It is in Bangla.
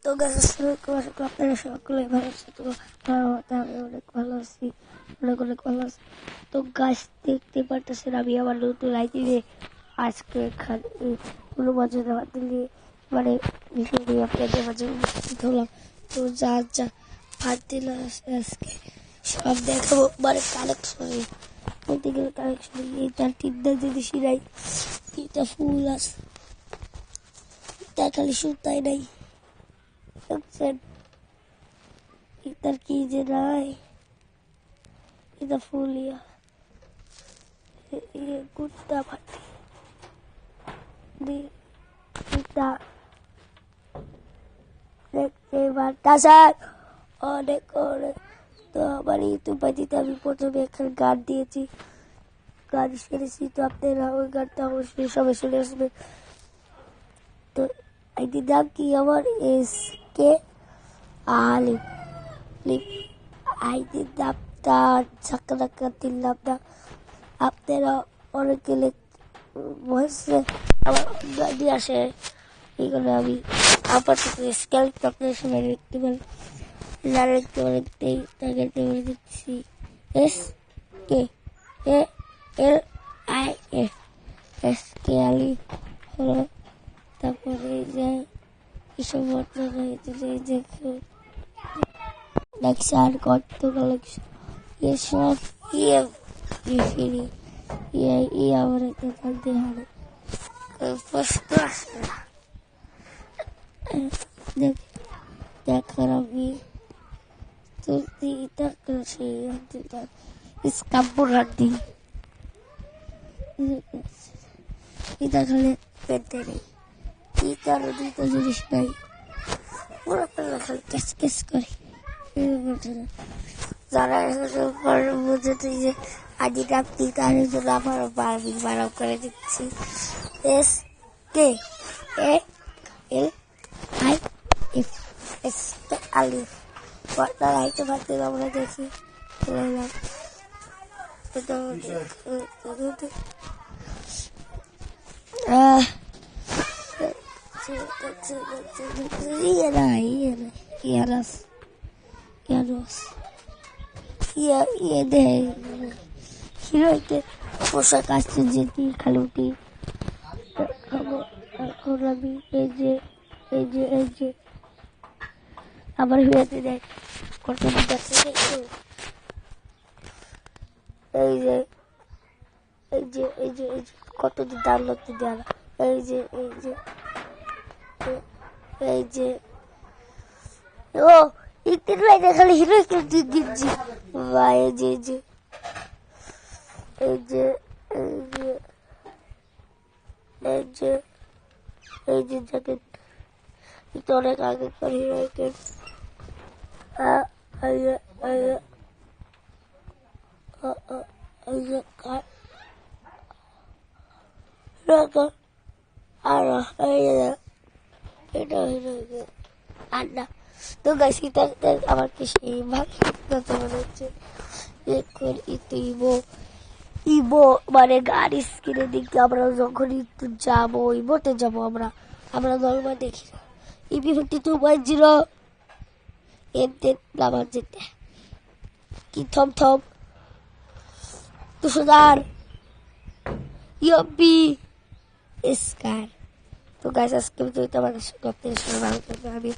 তো গাছ আপনারা সকলে ভালো আছে? তো আমি অনেক ভালো আছি, অনেক অনেক ভালো আছি। তো গাছ দেখতে পারতেছেন আমি আমার নতুন লাইব্রেরি আজকে কোনো মজার হাতে নিয়ে মানে ভিডিও নিয়ে আপনাদের মাঝে উপস্থিত হলাম। তো যা যা হাত দিল আজকে সব দেখাবো, মানে কালেকশনে বলতে গেলে কালেকশনে এইটার তিনটা জিনিসই নাই, তিনটা ফুল আছে, তার খালি সুতাই নাই। দেখছেন এটার কি যে নাই, এটা ফুলিয়া কুত্তা পাতি এটা দেখতে পারতাছেন অনেক অনেক। তো আমার ইউটিউব আইডিতে আমি প্রথমে এখানে গান দিয়েছি, গান শুনেছি, তো আপনারা ওই গানটা অবশ্যই সবাই শুনে আসবেন। তো আইডির নাম কি আমার SK আলিফ আইডির নামটা ঝাঁকা দিলাম না, আপনারা অনেকে বলছে আমার গাড়ি আসে, এইগুলো আমি আপাতত স্কেল আপনাদের সবাই দেখতে পারেন, যারা দেখতে পারেন তাকে দেখছি SK আলিফ হলো। তারপরে এই যে এসব বর্তমান হয়েছে যে দেখছি আর কত কালেকশন এসব ফিরি আমার একটা থাকতে হবে, প্রশ্ন আসবে না দেখার আমি তো স্কাম্পুর হাড্ডি এটা খালি পেতে নেই, ইটার দুটো জিনিস নাই, পুরো খালি ক্যাচ ক্যাচ করে। যারা বুঝতে যে আদি রাত্রি তার জন্য আমার বারো করে দিচ্ছি SKALIF আলিফ বর্তার আইতে পারতে আমরা দেখি হিরোইতে পোশাক আসছে যেটি খালুটি খাবো। এখন আমি এই যে আমার হিরোতে দেয় কত দেখছে, এই যে কতদিন ডাউনলোড দেওয়া, এই যে ও ইতির লাইনে খালি হিরো দিচ্ছি বা এই যে জ্যাকেট এটা অনেক আগে করি জ্যাকেট আন্না। তো গাইস এটা আমার কি সেই ভালো মনে হচ্ছে এখন ইবো মানে গাড়ি স্ক্রিনে দিকে আমরা যখন একটু যাবো ইবোতে যাবো আমরা নর্মাল দেখি না EB52.0 এতে নামার যেতে কি থম 200 ইউপি স্কার। তো গাইস আজকে ভিডিওটা আমাদের সঙ্গে আপনাদের সঙ্গে ভালো থাকবে, আমি